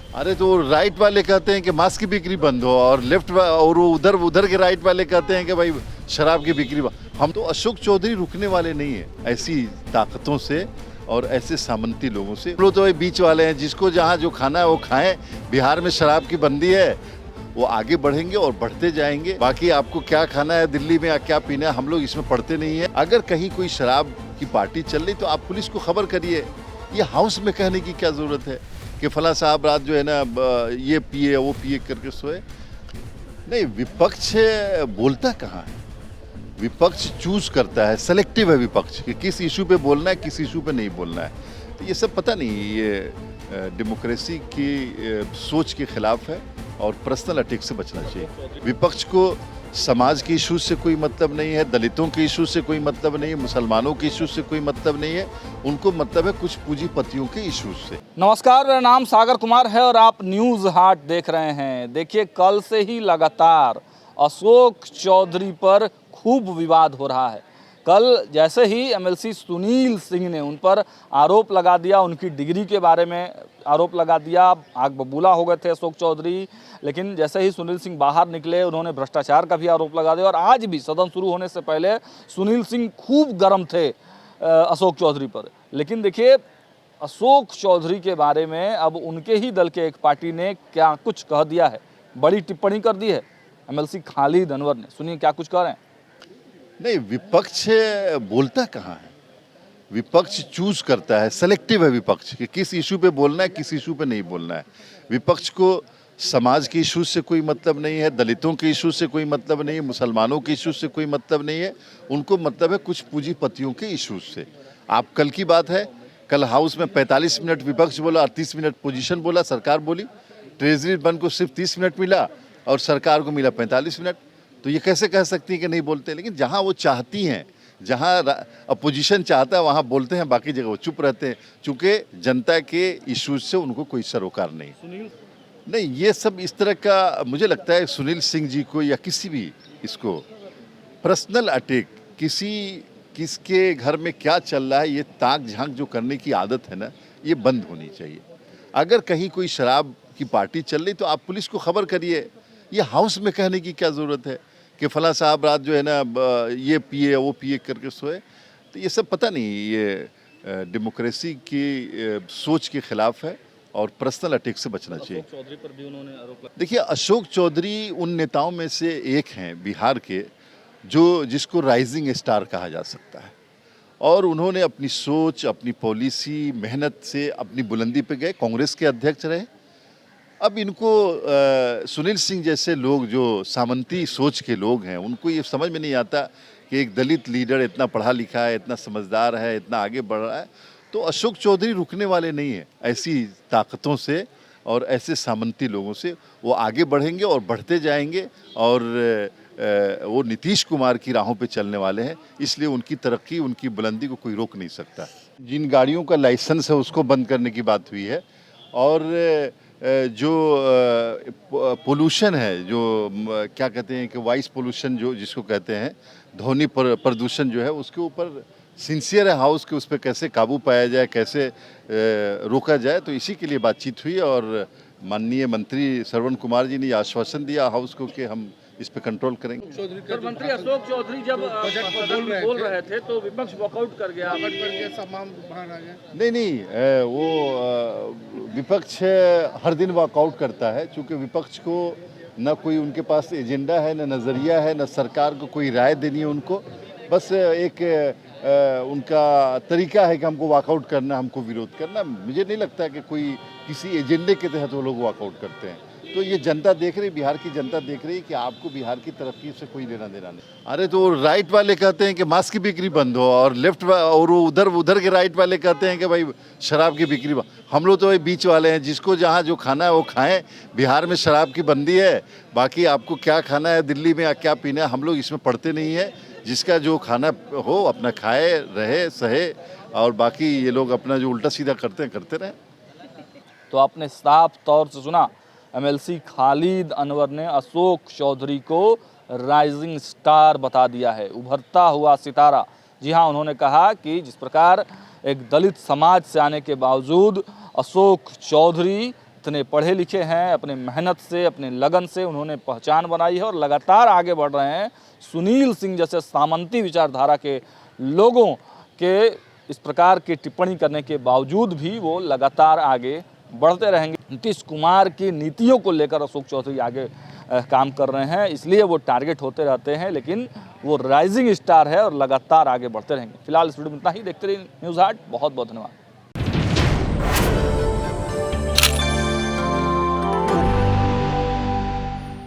अरे तो राइट वाले कहते हैं कि मांस की बिक्री बंद हो और और वो उधर के राइट वाले कहते हैं कि भाई शराब की बिक्री हम तो अशोक चौधरी रुकने वाले नहीं है ऐसी ताकतों से और ऐसे सामंती लोगों से। हम लोग तो बीच वाले हैं, जिसको जहाँ जो खाना है वो खाएं। बिहार में शराब की बंदी है, वो आगे बढ़ेंगे और बढ़ते जाएंगे। बाकी आपको क्या खाना है दिल्ली में या क्या पीना है, हम लोग इसमें पढ़ते नहीं है। अगर कहीं कोई शराब की पार्टी चल रही तो आप पुलिस को खबर करिए। ये हाउस में कहने की क्या जरूरत है कि फला साहब रात जो है ना ये पिए वो पिए करके सोए। नहीं, विपक्ष बोलता कहाँ है, विपक्ष चूज करता है, सेलेक्टिव है विपक्ष कि किस इशू पे बोलना है किस इशू पे नहीं बोलना है। तो ये सब पता नहीं, ये डेमोक्रेसी की सोच के खिलाफ है और पर्सनल अटैक से बचना चाहिए। विपक्ष को समाज के इशू से कोई मतलब नहीं है, दलितों के इशू से कोई मतलब नहीं है, मुसलमानों के इशू से कोई मतलब नहीं है। उनको मतलब है कुछ पूंजीपतियों के इशू से। नमस्कार, मेरा नाम सागर कुमार है और आप न्यूज़ हाट देख रहे हैं। देखिए, कल से ही लगातार अशोक चौधरी पर खूब विवाद हो रहा है। कल जैसे ही एमएलसी सुनील सिंह ने उन पर आरोप लगा दिया, उनकी डिग्री के बारे में आरोप लगा दिया, आग बबूला हो गए थे अशोक चौधरी। लेकिन जैसे ही सुनील सिंह बाहर निकले, उन्होंने भ्रष्टाचार का भी आरोप लगा दिया। और आज भी सदन शुरू होने से पहले सुनील सिंह खूब गर्म थे अशोक चौधरी पर। लेकिन देखिए, अशोक चौधरी के बारे में अब उनके ही दल के एक पार्टी ने क्या कुछ कह दिया है, बड़ी टिप्पणी कर दी है एमएलसी खालिद अनवर ने। सुनिए क्या कुछ कह रहे हैं। नहीं, विपक्ष बोलता कहाँ है, विपक्ष चूज करता है, सेलेक्टिव है विपक्ष कि किस इशू पे बोलना है किस इशू पे नहीं बोलना है। विपक्ष को समाज के इशू से कोई मतलब नहीं है, दलितों के इशू से कोई मतलब नहीं है, मुसलमानों के इशू से कोई मतलब नहीं है। उनको मतलब है कुछ पूंजीपतियों के इशू से। आप कल की बात है, कल हाउस में 45 मिनट विपक्ष बोला और 30 मिनट पोजीशन बोला, सरकार बोली। ट्रेजरी बंद को सिर्फ 30 मिनट मिला और सरकार को मिला 45 मिनट। तो ये कैसे कह सकती है कि नहीं बोलते। लेकिन जहाँ वो चाहती हैं, जहाँ अपोजिशन चाहता है वहाँ बोलते हैं, बाकी जगह वो चुप रहते हैं, चूँकि जनता के इश्यूज से उनको कोई सरोकार नहीं। नहीं, ये सब इस तरह का मुझे लगता है सुनील सिंह जी को या किसी भी इसको पर्सनल अटैक, किसके घर में क्या चल रहा है, ये ताक झांक जो करने की आदत है ना, ये बंद होनी चाहिए। अगर कहीं कोई शराब की पार्टी चल रही तो आप पुलिस को खबर करिए। ये हाउस में कहने की क्या ज़रूरत है कि फला साहब रात जो है ना ये पिए वो पिए करके सोए। तो ये सब पता नहीं, ये डेमोक्रेसी की सोच के खिलाफ है और पर्सनल अटैक से बचना चाहिए। चौधरी पर भी उन्होंने आरोप। देखिए, अशोक चौधरी उन नेताओं में से एक हैं बिहार के जिसको राइजिंग स्टार कहा जा सकता है। और उन्होंने अपनी सोच, अपनी पॉलिसी, मेहनत से अपनी बुलंदी पे गए, कांग्रेस के अध्यक्ष रहे। अब इनको सुनील सिंह जैसे लोग जो सामंती सोच के लोग हैं, उनको ये समझ में नहीं आता कि एक दलित लीडर इतना पढ़ा लिखा है, इतना समझदार है, इतना आगे बढ़ रहा है। तो अशोक चौधरी रुकने वाले नहीं है ऐसी ताकतों से और ऐसे सामंती लोगों से। वो आगे बढ़ेंगे और बढ़ते जाएंगे और वो नीतीश कुमार की राहों पे चलने वाले हैं। इसलिए उनकी तरक्की, उनकी बुलंदी को कोई रोक नहीं सकता। जिन गाड़ियों का लाइसेंस है उसको बंद करने की बात हुई है। और जो पोल्यूशन है, जो क्या कहते हैं कि वॉइस पोल्यूशन जो जिसको कहते हैं, ध्वनि प्रदूषण जो है, उसके ऊपर सिंसियर है हाउस के उस पर कैसे काबू पाया जाए, कैसे रोका जाए। तो इसी के लिए बातचीत हुई और माननीय मंत्री श्रवण कुमार जी ने आश्वासन दिया हाउस को कि हम इस पे कंट्रोल करेंगे। सर, मंत्री अशोक चौधरी जब बोल रहे थे तो विपक्ष वॉकआउट कर गया। नहीं, वो विपक्ष हर दिन वॉकआउट करता है, क्योंकि विपक्ष को न कोई उनके पास एजेंडा है, न नज़रिया है, न सरकार को कोई राय देनी है उनको। बस एक उनका तरीका है कि हमको वॉकआउट करना, हमको विरोध करना। मुझे नहीं लगता कि कोई किसी एजेंडे के तहत वो लोग वॉकआउट करते हैं। तो ये जनता देख रही, बिहार की जनता देख रही कि आपको बिहार की तरक्की से कोई लेना देना नहीं। अरे तो राइट वाले कहते हैं कि मांस की बिक्री बंद हो और और उधर के राइट वाले कहते हैं कि भाई शराब की बिक्री बंद। हम लोग तो बीच वाले हैं, जिसको जहाँ जो खाना है वो खाएं। बिहार में शराब की बंदी है, बाकी आपको क्या खाना है दिल्ली में या क्या पीना है, हम लोग इसमें पढ़ते नहीं है। जिसका जो खाना हो अपना खाए, रहे, सहे, और बाकी ये लोग अपना जो उल्टा सीधा करते हैं करते रहें। तो आपने साफ तौर से सुना, एमएलसी खालिद अनवर ने अशोक चौधरी को राइजिंग स्टार बता दिया है, उभरता हुआ सितारा। जी हाँ, उन्होंने कहा कि जिस प्रकार एक दलित समाज से आने के बावजूद अशोक चौधरी इतने पढ़े लिखे हैं, अपने मेहनत से, अपने लगन से उन्होंने पहचान बनाई है और लगातार आगे बढ़ रहे हैं। सुनील सिंह जैसे सामंती विचारधारा के लोगों के इस प्रकार की टिप्पणी करने के बावजूद भी वो लगातार आगे बढ़ते रहेंगे। नीतीश कुमार की नीतियों को लेकर अशोक चौधरी आगे काम कर रहे हैं, इसलिए वो टारगेट होते रहते हैं, लेकिन वो राइजिंग स्टार है और लगातार आगे बढ़ते रहेंगे। फिलहाल इस वीडियो में इतना ही। देखते रहिए न्यूज़ हाट। बहुत बहुत धन्यवाद।